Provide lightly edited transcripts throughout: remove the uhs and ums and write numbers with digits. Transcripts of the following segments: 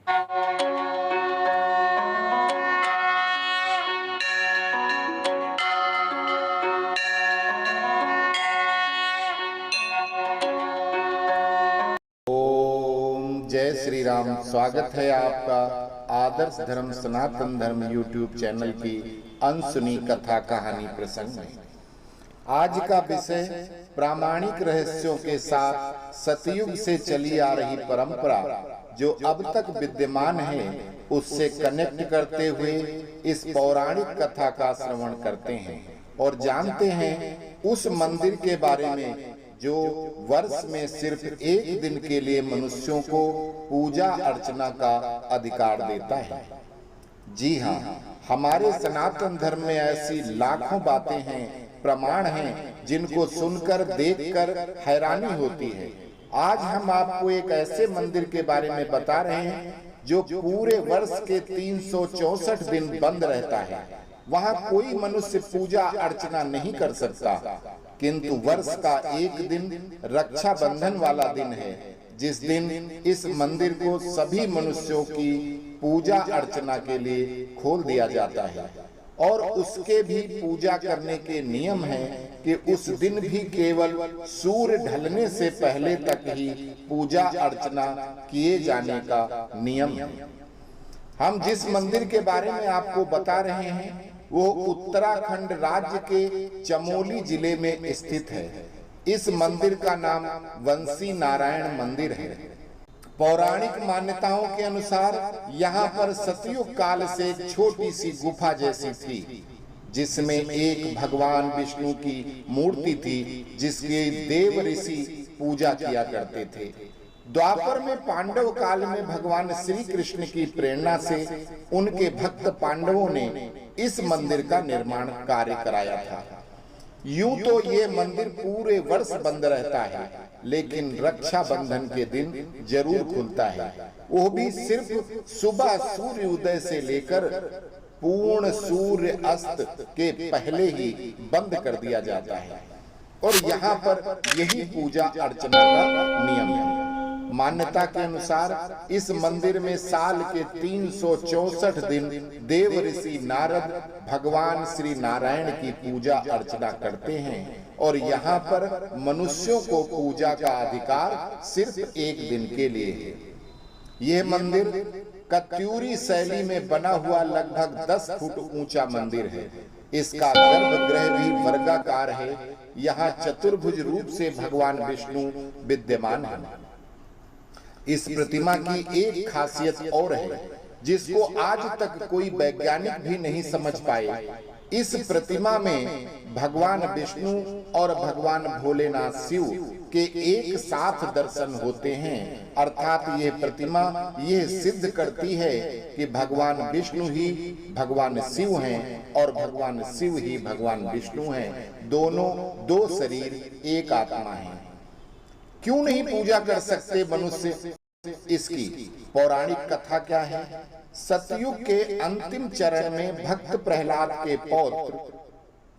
जय श्री राम। स्वागत है आपका आदर्श धर्म सनातन धर्म यूट्यूब चैनल की अनसुनी कथा कहानी प्रसंग में। आज का विषय प्रामाणिक रहस्यों के साथ सतयुग से चली आ रही परंपरा जो अब तक विद्यमान है उससे कनेक्ट करते हुए इस पौराणिक कथा का श्रवण करते हैं और जानते हैं उस मंदिर के बारे में जो वर्ष में सिर्फ एक दिन के लिए मनुष्यों को पूजा अर्चना का अधिकार देता है। जी हाँ, हमारे सनातन धर्म में ऐसी लाखों बातें हैं, प्रमाण हैं, जिनको सुनकर देखकर हैरानी होती है। आज हम आपको एक ऐसे मंदिर के बारे में बता रहे हैं जो पूरे वर्ष के 364 दिन बंद रहता है। वहाँ कोई मनुष्य पूजा अर्चना नहीं कर सकता, किंतु वर्ष का एक दिन रक्षाबंधन वाला दिन है, जिस दिन इस मंदिर को सभी मनुष्यों की पूजा अर्चना के लिए खोल दिया जाता है। और उसके भी पूजा करने के नियम हैं कि उस दिन भी केवल सूर्य ढलने से पहले तक ही पूजा अर्चना किए जाने का नियम है। हम जिस मंदिर के बारे में आपको बता रहे हैं वो उत्तराखंड राज्य के चमोली जिले में स्थित है। इस मंदिर का नाम वंशी नारायण मंदिर है। पौराणिक मान्यताओं के अनुसार यहाँ पर सतयुग काल से एक छोटी सी गुफा जैसी थी, जिसमें एक भगवान विष्णु की मूर्ति थी, जिसकी देव ऋषि पूजा किया करते थे। द्वापर में पांडव काल में भगवान श्री कृष्ण की प्रेरणा से उनके भक्त पांडवों ने इस मंदिर का निर्माण कार्य कराया था। यूं तो ये मंदिर पूरे वर्ष बंद रहता है, लेकिन रक्षाबंधन के दिन जरूर खुलता है। वो भी सिर्फ सुबह सूर्य उदय से लेकर पूर्ण सूर्य अस्त के पहले ही बंद कर दिया जाता है। और यहाँ पर यही पूजा अर्चना का नियम है। मान्यता के अनुसार इस मंदिर में साल के 364 दिन देव ऋषि नारद भगवान श्री नारायण की पूजा अर्चना करते हैं और यहाँ पर मनुष्यों को पूजा का अधिकार सिर्फ एक दिन के लिए है। यह मंदिर कत्यूरी शैली में बना हुआ लगभग 10 फुट ऊंचा मंदिर है। इसका गर्भगृह भी वर्गाकार है। यहाँ चतुर्भुज रूप से भगवान विष्णु विद्यमान है। इस प्रतिमा की एक खासियत और है, जिसको आज तक कोई वैज्ञानिक भी नहीं समझ पाए। इस प्रतिमा में भगवान विष्णु और भगवान भोलेनाथ शिव के एक साथ दर्शन होते हैं। अर्थात ये प्रतिमा ये सिद्ध करती है कि भगवान विष्णु ही भगवान शिव हैं और भगवान शिव ही भगवान विष्णु हैं। दोनों दो शरीर एक आत्मा है। क्यों नहीं पूजा कर सकते मनुष्य? इसकी पौराणिक कथा क्या है? सतयुग के अंतिम चरण में भक्त प्रहलाद के पौत्र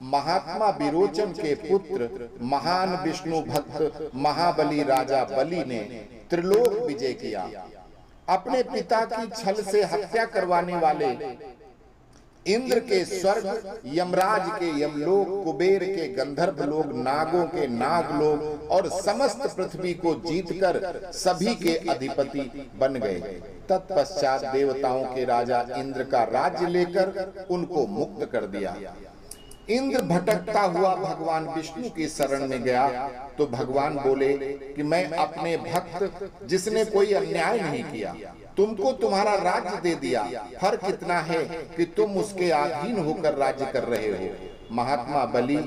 महात्मा विरोचन के पुत्र महान विष्णु भक्त महाबली राजा बलि ने त्रिलोक विजय किया। अपने पिता की छल से हत्या करवाने वाले इंद्र के स्वर्ग, यमराज के यमलोक, कुबेर के गंधर्व लोग, नागों के नागलोक और समस्त पृथ्वी को जीतकर सभी के अधिपति बन गए। तत्पश्चात देवताओं के राजा इंद्र का राज्य लेकर उनको मुक्त कर दिया। इंद्र भटकता हुआ भगवान विष्णु की शरण में गया तो भगवान बोले कि मैं अपने भक्त जिसने कोई अन्याय नहीं किया तुमको तुम्हारा राज्य दे दिया। फर्क इतना है कि तुम उसके अधीन होकर राज्य कर रहे हो। महात्मा बलि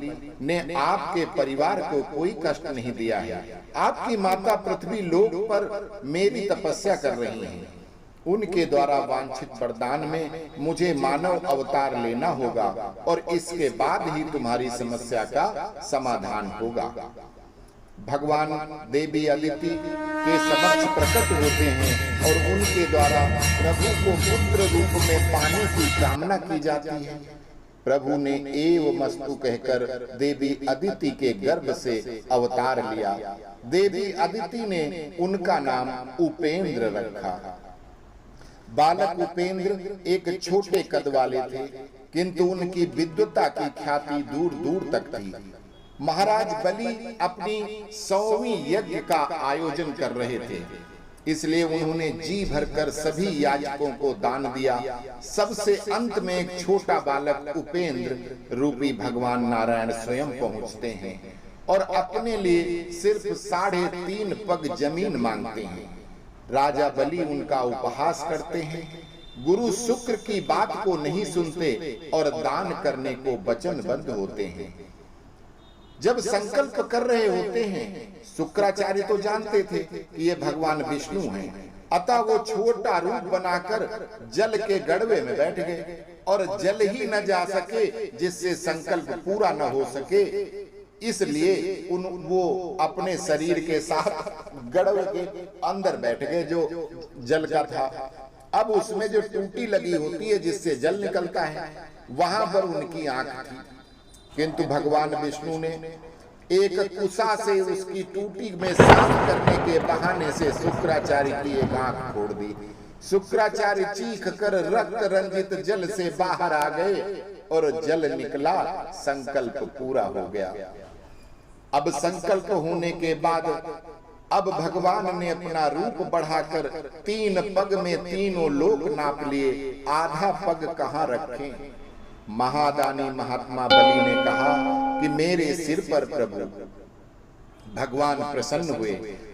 ने आपके परिवार को कोई कष्ट नहीं दिया है। आपकी माता पृथ्वी लोक पर मेरी तपस्या कर रही हैं। उनके द्वारा वांछित वरदान में मुझे मानव अवतार लेना होगा और इसके बाद ही तुम्हारी समस्या का समाधान होगा। भगवान देवी अदिति के समक्ष प्रकट होते हैं और उनके द्वारा प्रभु को पुत्र रूप में पाने की कामना की जाती है। प्रभु ने एव मस्तु कहकर देवी अदिति के गर्भ से अवतार लिया। देवी अदिति ने उनका नाम उपेंद्र रखा। बालक उपेंद्र एक छोटे कद वाले थे, किंतु उनकी विद्वता की ख्याति दूर दूर तक थी। महाराज बलि अपनी 100वीं यज्ञ का आयोजन कर रहे थे, इसलिए उन्होंने जी भरकर सभी याचकों को दान दिया। सबसे अंत में एक छोटा बालक उपेंद्र रूपी भगवान नारायण स्वयं पहुंचते हैं और अपने लिए सिर्फ 3.5 पग जमीन मांगते हैं। राजा बलि उनका उपहास करते हैं, गुरु शुक्र की बात को नहीं सुनते और दान करने को वचनबद्ध होते हैं। जब संकल्प कर रहे होते हैं, शुक्राचार्य तो जानते थे कि ये भगवान विष्णु हैं, अतः वो छोटा रूप बनाकर जल के गड़वे में बैठ गए और जल ही न जा सके जिससे संकल्प पूरा न हो सके, इसलिए वो अपने शरीर के साथ गड़वे के अंदर बैठ गए जो जल का था। अब उसमें जो टूटी लगी होती है जिससे जल निकलता है, वहां पर उनकी आंख थी, किंतु भगवान विष्णु ने एक कुशा से उसकी टूटी में साफ करने के बहाने से शुक्राचार्य की एक आंख फोड़ दी। शुक्राचार्य चीख कर रक्त रंजित जल से बाहर आ गए और जल निकला, संकल्प पूरा हो गया। अब संकल्प होने के बाद अब भगवान ने अपना रूप बढ़ाकर 3 पग में तीनों लोक नाप लिए, आधा पग कहाँ रखें। महादानी महात्मा बलि ने कहा कि मेरे सिर पर प्रभु। भगवान प्रसन्न हुए,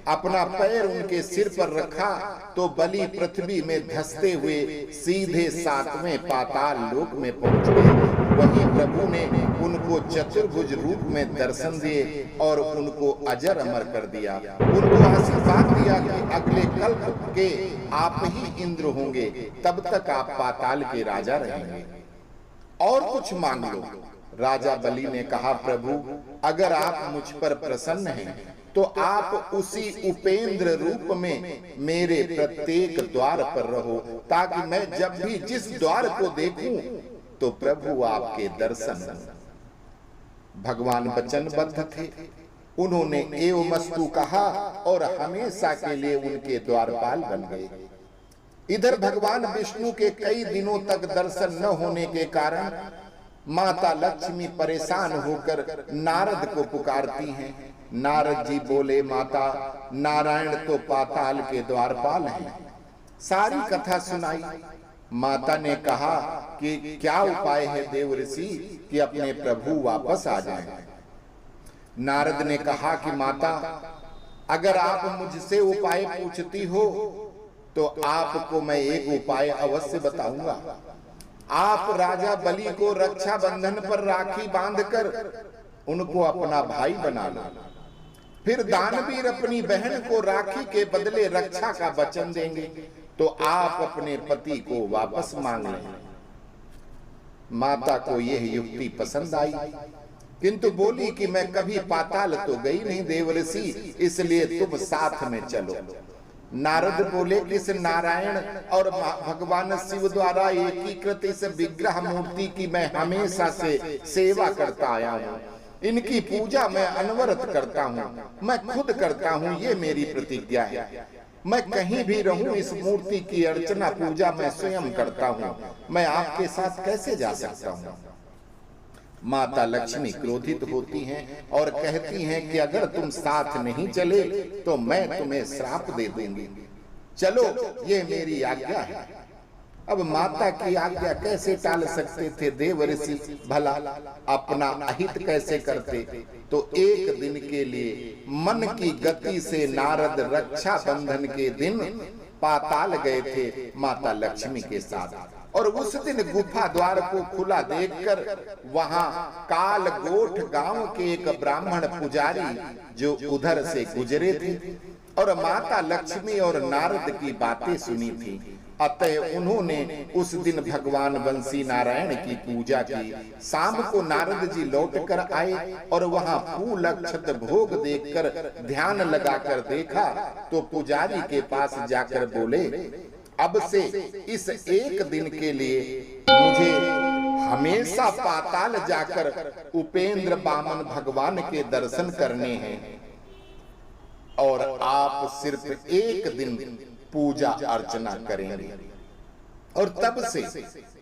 अपना पैर उनके सिर पर रखा तो बलि पृथ्वी में धंसते हुए सीधे 7वें पाताल लोक में पहुंच गए। वहीं प्रभु ने उनको चतुर्भुज रूप में दर्शन दिए और उनको अजर अमर कर दिया। उनको आशीर्वाद दिया कि अगले कल्प के आप ही इंद्र होंगे, तब तक आप पाताल के राजा रहेंगे, और कुछ मांग लो। राजा बलि ने कहा, प्रभु अगर आप मुझ पर प्रसन्न हैं तो आप उसी उपेंद्र रूप में मेरे प्रत्येक द्वार पर रहो, ताकि मैं जब भी जिस द्वार को देखूं तो प्रभु आपके दर्शन हो। भगवान वचनबद्ध थे, उन्होंने एवमस्तु कहा और हमेशा के लिए उनके द्वारपाल बन गए। इधर भगवान विष्णु के कई दिनों तक दर्शन न होने के कारण माता लक्ष्मी परेशान होकर नारद को पुकारती हैं। नारद जी बोले, माता नारायण तो पाताल के द्वारपाल हैं। सारी कथा सुनाई। माता ने कहा कि क्या उपाय है देव ऋषि कि अपने प्रभु वापस आ जाएं। नारद ने कहा कि माता अगर आप मुझसे उपाय पूछती हो तो आपको मैं एक उपाय अवश्य बताऊंगा। आप राजा बलि को रक्षा बंधन पर राखी बांधकर उनको अपना भाई बना लो, फिर दानवीर अपनी बहन को राखी के बदले रक्षा का वचन देंगे तो आप अपने पति को वापस मांग लें। माता को यह युक्ति पसंद आई, किंतु बोली कि मैं कभी पाताल तो गई नहीं देव ऋषि, इसलिए तुम साथ में चलो। नारद बोले, इस नारायण और भगवान शिव द्वारा एकीकृत इस विग्रह मूर्ति की मैं हमेशा से सेवा करता आया हूँ, इनकी पूजा मैं अनवरत करता हूँ, मैं खुद करता हूँ, ये मेरी प्रतिज्ञा है। मैं कहीं भी रहूं इस मूर्ति की अर्चना पूजा मैं स्वयं करता हूँ, मैं आपके साथ कैसे जा सकता हूँ। माता लक्ष्मी क्रोधित होती हैं और कहती हैं कि अगर तुम साथ नहीं चले तो मैं तुम्हें श्राप दे दूंगी, चलो ये मेरी आज्ञा है। अब माता की आज्ञा कैसे टाल सकते थे देव ऋषि, भला अपना अहित कैसे करते। तो एक दिन के लिए मन की गति से नारद रक्षा बंधन के दिन पाताल गए थे माता लक्ष्मी के साथ, और उस दिन गुफा द्वार को खुला देखकर वहां कालगोठ गांव के एक ब्राह्मण पुजारी जो उधर से गुजरे थे और माता लक्ष्मी और नारद की बातें सुनी थी, अतः उन्होंने उस दिन भगवान बंसी नारायण की पूजा की। शाम को नारद जी लौट कर आए और वहां फूल अक्षत भोग देखकर ध्यान लगाकर देखा तो पुजारी के पास जाकर बोले, अब से इस एक दिन के लिए मुझे हमेशा पाताल जाकर उपेंद्र बामन भगवान के दर्शन करने हैं और आप सिर्फ एक दिन पूजा अर्चना करेंगे। और तब से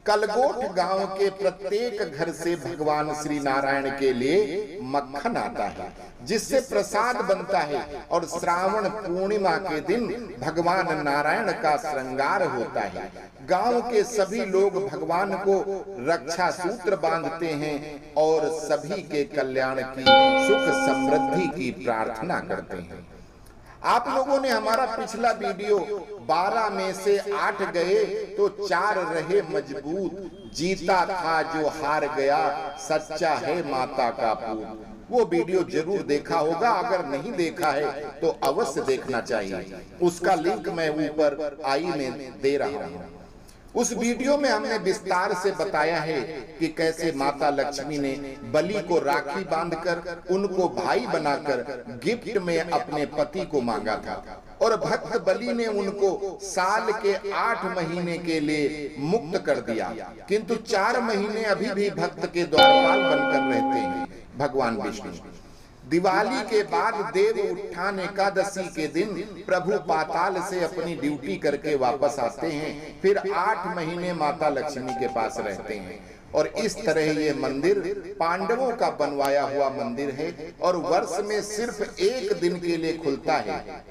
कलगोट गांव के प्रत्येक घर से भगवान श्री नारायण के लिए मक्खन आता है, जिससे प्रसाद बनता है। और श्रावण पूर्णिमा के दिन भगवान नारायण का श्रृंगार होता है। गांव के सभी लोग भगवान को रक्षा सूत्र बांधते हैं और सभी के कल्याण की, सुख समृद्धि की प्रार्थना करते हैं। आप लोगों ने हमारा पिछला वीडियो 12 में से 8 गए तो 4 रहे मजबूत, जीता था जो हार गया, सच्चा है माता का पूत। वो वीडियो जरूर देखा होगा, अगर नहीं देखा है तो अवश्य देखना चाहिए। उसका लिंक मैं ऊपर आई में दे रहा हूँ। उस वीडियो में हमने विस्तार से बताया है कि कैसे माता लक्ष्मी ने बलि को राखी बांधकर उनको भाई बनाकर गिफ्ट में अपने पति को मांगा था, और भक्त बलि ने उनको साल के 8 महीने के लिए मुक्त कर दिया, किंतु 4 महीने अभी भी भक्त के द्वारपाल बनकर रहते हैं भगवान विष्णु। दिवाली के बाद देव उत्थान एकादशी के दिन प्रभु पाताल से अपनी ड्यूटी करके वापस आते हैं, फिर 8 महीने माता लक्ष्मी के पास रहते हैं। और इस तरह ये मंदिर पांडवों का बनवाया हुआ मंदिर है, और वर्ष में सिर्फ 1 दिन के लिए खुलता है,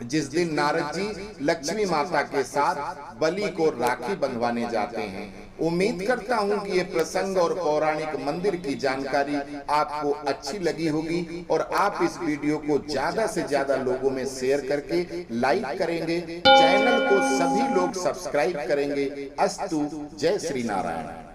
जिस दिन नारद जी लक्ष्मी माता के साथ बलि को राखी बंधवाने जाते हैं। उम्मीद करता हूं कि ये प्रसंग और पौराणिक मंदिर की जानकारी आपको अच्छी लगी होगी, और आप इस वीडियो को ज्यादा से ज्यादा लोगों में शेयर करके लाइक करेंगे, चैनल को सभी लोग सब्सक्राइब करेंगे। अस्तु, जय श्री नारायण।